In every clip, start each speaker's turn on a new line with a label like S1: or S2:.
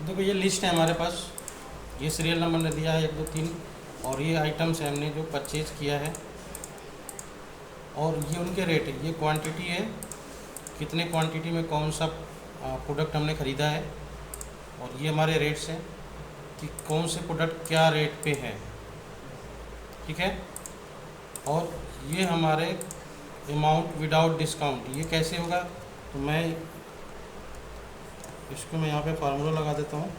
S1: देखो ये लिस्ट है हमारे पास, ये सीरियल नंबर ने दिया है 1 2 3 और ये आइटम्स है हमने जो परचेज किया है और ये उनके रेट है, ये क्वांटिटी है, कितने क्वांटिटी में कौन सा प्रोडक्ट हमने ख़रीदा है और ये हमारे रेट्स हैं कि कौन से प्रोडक्ट क्या रेट पे है, ठीक है। और ये हमारे अमाउंट विदाउट डिस्काउंट, ये कैसे होगा, तो मैं इसको यहाँ पे फार्मूला लगा देता हूँ,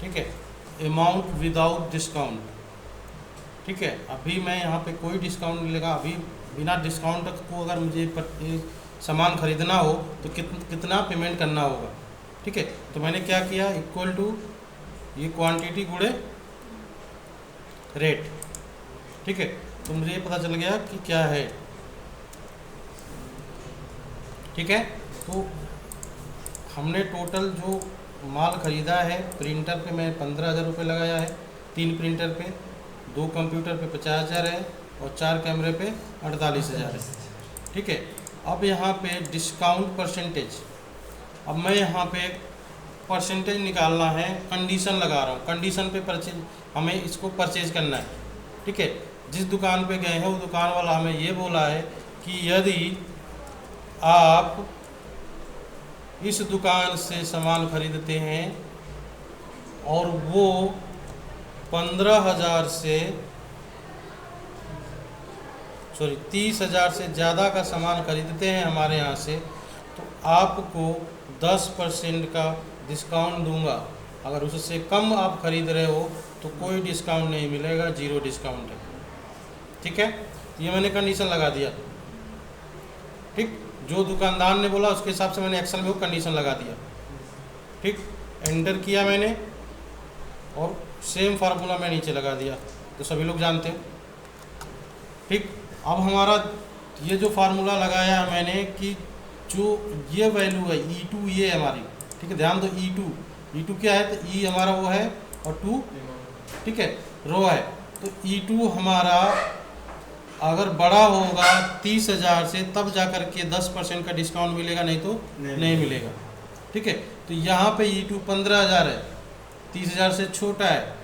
S1: ठीक है। अमाउंट विदाउट डिस्काउंट, ठीक है। अभी मैं यहाँ पे कोई डिस्काउंट नहीं लगा, अभी बिना डिस्काउंट को अगर मुझे सामान खरीदना हो तो कितना पेमेंट करना होगा, ठीक है। तो मैंने क्या किया, इक्वल टू ये क्वांटिटी गुणे रेट, ठीक है। तो मुझे ये पता चल गया कि क्या है, ठीक है। तो हमने टोटल जो माल ख़रीदा है, प्रिंटर पे मैं 15,000 रुपये लगाया है, 3 प्रिंटर पे, 2 कंप्यूटर पे 50,000 है और 4 कैमरे पे 48,000 है, ठीक है। अब यहाँ पे डिस्काउंट परसेंटेज, अब मैं यहाँ पे परसेंटेज निकालना है, कंडीशन लगा रहा हूँ, कंडीशन पे परचेज, हमें इसको परचेज करना है, ठीक है। जिस दुकान पे गए हैं वो दुकान वाला हमें ये बोला है कि यदि आप इस दुकान से सामान खरीदते हैं और वो 15,000 से 30,000 से ज़्यादा का सामान खरीदते हैं हमारे यहाँ से, तो आपको 10% का डिस्काउंट दूंगा। अगर उससे कम आप खरीद रहे हो तो कोई डिस्काउंट नहीं मिलेगा, 0 डिस्काउंट है, ठीक है। ये मैंने कंडीशन लगा दिया, ठीक। जो दुकानदार ने बोला उसके हिसाब से मैंने एक्सेल में वो कंडीशन लगा दिया, ठीक। एंटर किया मैंने और सेम फार्मूला मैं नीचे लगा दिया, तो सभी लोग जानते हैं, ठीक। अब हमारा ये जो फार्मूला लगाया है मैंने कि जो ये वैल्यू है E2, ये हमारी, ठीक है, ध्यान दो। E2 क्या है, तो E हमारा वो है और 2, ठीक है, रो है। तो E2 हमारा अगर बड़ा होगा 30,000 से तब जा कर के 10% का डिस्काउंट मिलेगा, नहीं तो नहीं मिलेगा, ठीक है। तो यहाँ पे E2 15,000 है, 30,000 से छोटा है,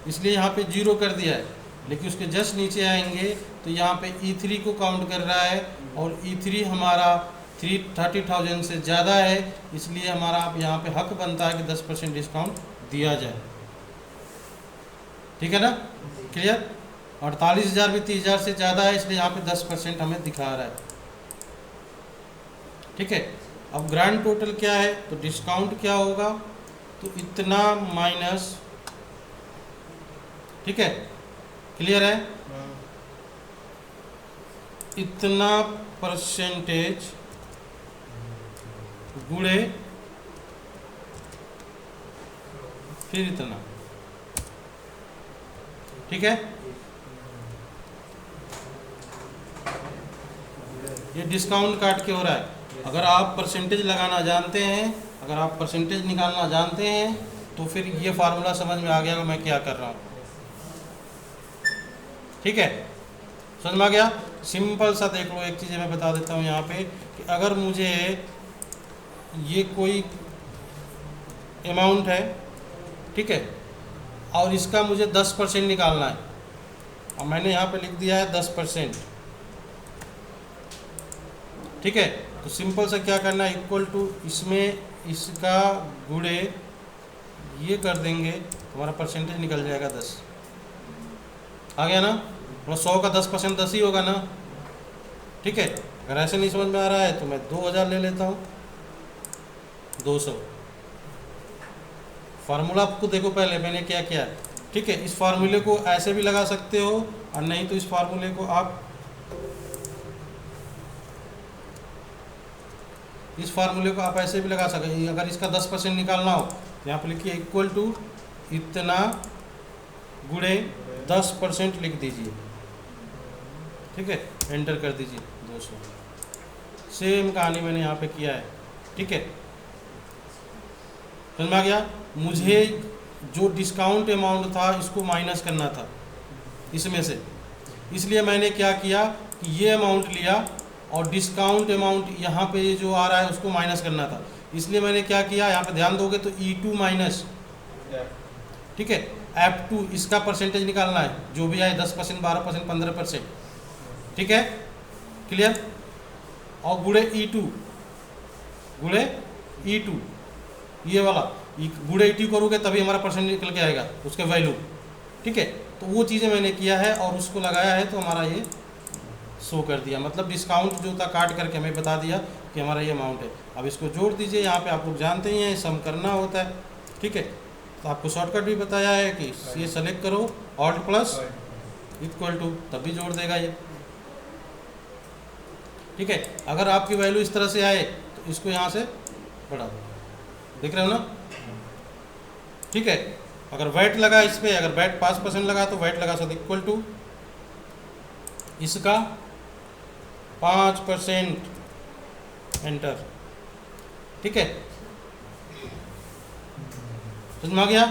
S1: इसलिए यहाँ पे 0 कर दिया है। लेकिन उसके जस्ट नीचे आएंगे तो यहाँ पे E3 को काउंट कर रहा है और E3 हमारा 30,000 से ज़्यादा है, इसलिए हमारा अब यहाँ पे हक बनता है कि 10% डिस्काउंट दिया जाए, ठीक है ना, क्लियर। 48,000 भी 30,000 से ज़्यादा है, इसलिए यहाँ पे 10% हमें दिखा रहा है, ठीक है। अब ग्रैंड टोटल क्या है, तो डिस्काउंट क्या होगा, तो इतना माइनस, ठीक है, क्लियर है, इतना परसेंटेज गुणे फिर इतना, ठीक है। ये डिस्काउंट काट के हो रहा है। अगर आप परसेंटेज लगाना जानते हैं, अगर आप परसेंटेज निकालना जानते हैं तो फिर ये फार्मूला समझ में आ गया कि मैं क्या कर रहा हूँ, ठीक है, समझ में आ गया। सिंपल सा देख लो, एक चीज़ मैं बता देता हूँ यहाँ पे कि अगर मुझे ये कोई अमाउंट है, ठीक है, और इसका मुझे 10% निकालना है, और मैंने यहाँ पे लिख दिया है 10%, ठीक है। तो सिंपल सा क्या करना है, इक्वल टू इसमें इसका गुणे ये कर देंगे, हमारा परसेंटेज निकल जाएगा 10, आ गया ना। और 100 का 10% 10 ही होगा ना, ठीक है। अगर ऐसे नहीं समझ में आ रहा है तो मैं 2,000 ले लेता हूँ, 200। फार्मूला आपको देखो पहले मैंने क्या किया है, ठीक है। इस फार्मूले को ऐसे भी लगा सकते हो और नहीं तो इस फार्मूले को आप ऐसे भी लगा सकते। अगर इसका 10% निकालना हो तो यहाँ पर लिखिए इक्वल टू इतना गुणे 10% लिख दीजिए, ठीक है, एंटर कर दीजिए 200। सेम कहानी मैंने यहाँ पे किया है, ठीक है, समझ में आ गया। मुझे जो डिस्काउंट अमाउंट था इसको माइनस करना था इसमें से, इसलिए मैंने क्या किया कि ये अमाउंट लिया और डिस्काउंट अमाउंट यहाँ पे जो आ रहा है उसको माइनस करना था। इसलिए मैंने क्या किया, यहाँ पे ध्यान दोगे तो E2 माइनस, ठीक है, F2 इसका परसेंटेज निकालना है, जो भी आए 10%, 12%, 15%, ठीक है, क्लियर। और गुणे E2 ये वाला गुणे E2 करोगे तभी हमारा परसेंट निकल के आएगा, उसके वैल्यू, ठीक है। तो वो चीज़ें मैंने किया है और उसको लगाया है, तो हमारा ये शो कर दिया, मतलब डिस्काउंट जो था काट करके हमें बता दिया कि हमारा ये अमाउंट है। अब इसको जोड़ दीजिए, यहाँ पे आप लोग जानते ही हैं सम करना होता है, ठीक है। तो आपको शॉर्टकट भी बताया है कि ये सेलेक्ट करो ऑल्ट प्लस इक्वल टू, तभी जोड़ देगा ये, ठीक है। अगर आपकी वैल्यू इस तरह से आए तो इसको यहाँ से बढ़ा दो, देख रहे हो ना, ठीक है। अगर वैट लगा इस पर, अगर वैट 5% लगा तो वैट लगा सकते इक्वल टू इसका 5% एंटर, ठीक है, समझ में आ गया।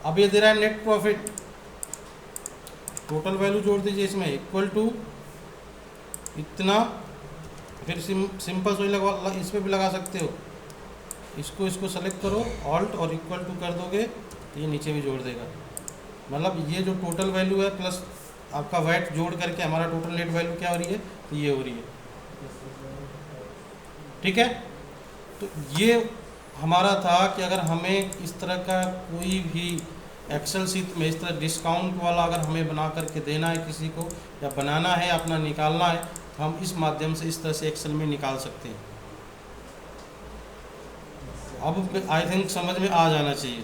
S1: अब ये दे रहा है नेट प्रॉफिट, टोटल वैल्यू जोड़ दीजिए इसमें इक्वल टू इतना, फिर सिंपल सोच लगा, इस पर भी लगा सकते हो, इसको सेलेक्ट करो ऑल्ट और इक्वल टू कर दोगे तो ये नीचे भी जोड़ देगा। मतलब ये जो टोटल वैल्यू है प्लस आपका वैट जोड़ करके हमारा टोटल नेट वैल्यू क्या हो रही है, तो ये हो रही है, ठीक है। तो ये हमारा था कि अगर हमें इस तरह का कोई भी एक्सेल शीट में इस तरह डिस्काउंट वाला अगर हमें बना करके देना है किसी को, या बनाना है अपना निकालना है, तो हम इस माध्यम से इस तरह से एक्सेल में निकाल सकते हैं। अब आई थिंक समझ में आ जाना चाहिए।